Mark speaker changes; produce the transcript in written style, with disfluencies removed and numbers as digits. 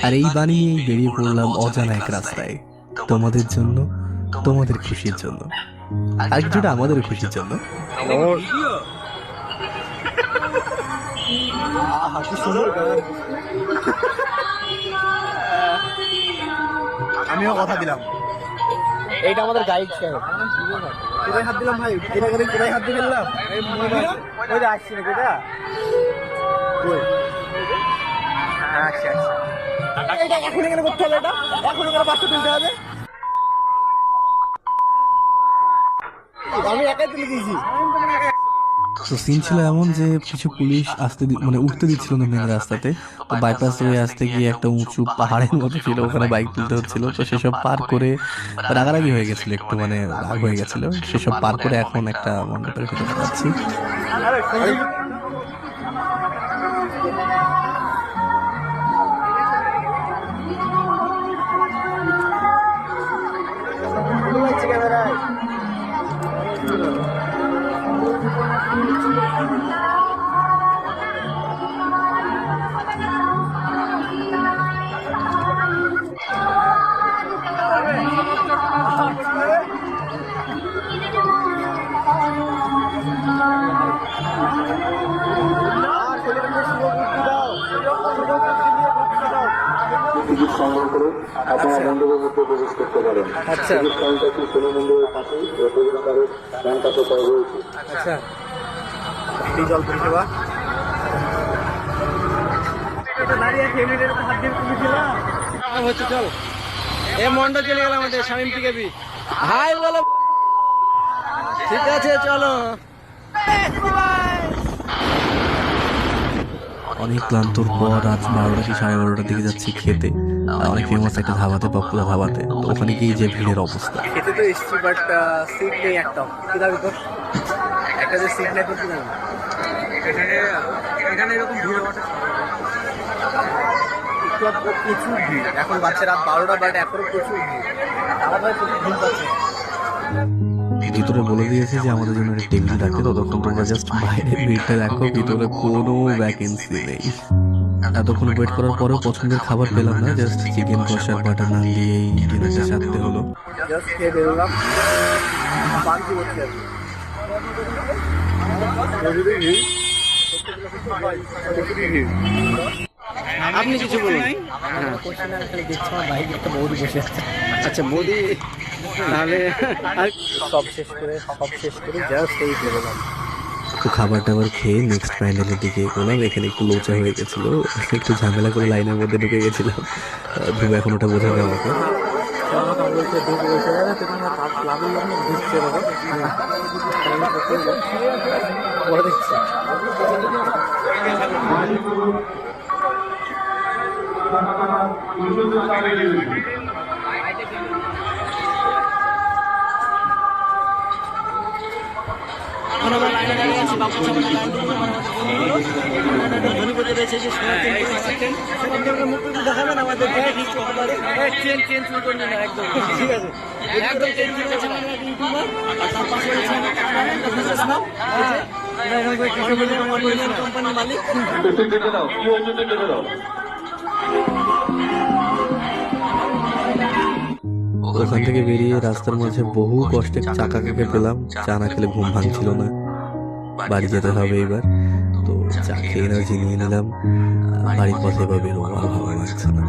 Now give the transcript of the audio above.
Speaker 1: আর এই বানিয়েই বেরিয়ে পড়লাম অজানা এক রাস্তায়, তোমাদের জন্য, তোমাদের খুশির জন্য, আর কিছুটা আমাদের খুশির জন্য।
Speaker 2: আমিও কথা দিলাম,
Speaker 3: এইটা আমাদের গাইড সাহেব।
Speaker 2: কোথায় হাত দিলাম ভাই? এটা করে কোথায় হাত দিয়ে ফেললাম? ওই যে আসছি নাকি এটা? কই? হ্যাঁ, আসছি। এটা এখন এখানে করতে হবে, এটা এখন এখানে বাসটা তুলতে হবে। আমি একাই তুলে দিয়েছি।
Speaker 1: তো সিন ছিল এমন যে কিছু পুলিশ মানে উঠতে দিচ্ছিল না মেন রাস্তাতে। তো বাইপাস হয়ে আসতে গিয়ে একটা উঁচু পাহাড়ের মতো ছিল, ওখানে বাইক তুলতে হচ্ছিল। তো সেসব পার করে রাগারাগি হয়ে গেছিল, একটু মানে রাগ হয়ে গেছিল। সেসব পার করে এখন একটা মণ্ডপের ভিতরে যাচ্ছি।
Speaker 4: টিকিট সংগ্রহ করে আপনারা মন্দিরের মধ্যে প্রবেশ করতে পারেন।
Speaker 2: আচ্ছা,
Speaker 4: টিকিট কাউন্টারটি শনি মন্দিরের পাশেই প্রবেশদ্বারের ডান পাশে করা রয়েছে।
Speaker 2: আচ্ছা, এই জল পরিষেবা দাঁড়িয়ে ফ্যামিলির হাত দিয়ে তুলেছিলাম হচ্ছে। চল, এ মন্ডল চলে গেল আমাদের শামিম টিকেবি। হাই বলো। ঠিক আছে, চলো।
Speaker 1: অনেক ক্লান্তর পর রাত 12টা কি 12:30টার দিকে যাচ্ছি খেতে, অনেক ফেমাস একটা ধাবাতে, পপুলার ধাবাতে। তো ওখানে গিয়ে যে ভিড়ের অবস্থা,
Speaker 2: খেতে তো এসছি, বাট সিট নেই একটাও। কি দাবি তোর? একটা যে সিট নেই তোর কি দাবি? এখানে এরকম ভিড় হওয়াটা একটু প্রচুর ভিড়। এখন বাচ্চা রাত 12টা, বাট এখনো প্রচুর ভিড়। আমার ভাই প্রচুর ভিড় পাচ্ছে।
Speaker 1: ভিতরে বলে দিয়েছে যে আমাদের জন্য একটা টেবিল রাখতে, ততক্ষণ তোমরা জাস্ট বাইরে ভিড়টা দেখো, ভিতরে কোনো ভ্যাকেন্সি নেই। এতক্ষণ ওয়েট করার পরেও পছন্দের খাবার পেলাম না, জাস্ট চিকেন কষার বাটার নান দিয়েই ডিনারটা সারতে হলো।
Speaker 2: জাস্ট খেয়ে বেরোলাম, বান্তি করতে যাচ্ছি। আপনি কিছু বলুন। আচ্ছা, মোদি তাহলে সব শেষ করে জাস্ট এই বেরোলাম।
Speaker 1: তো খাবার টাবার খেয়ে নেক্সট প্যান্ডেলের দিকে এগোলাম। এখানে একটু লোচা হয়ে গেছিলো, একটু ঝামেলা করে লাইনের মধ্যে ঢুকে গেছিলাম। ধ্রুব এখন ওটা বোঝাবে আমাকে।
Speaker 2: দেখাবেন আমাদের একদম ঠিক আছে, একদম কোম্পানির মালিক।
Speaker 1: ওখান থেকে বেরিয়ে রাস্তার মাঝে বহু কষ্টে চা কাকাকে পেলাম। চা না খেলে ঘুম ভাঙছিল না, বাড়ি যেতে হবে এবার। তো চা খেয়ে এনার্জি নিয়ে নিলাম। বাড়ির পথে এবার বেরোবো, আর ভালো লাগছে না।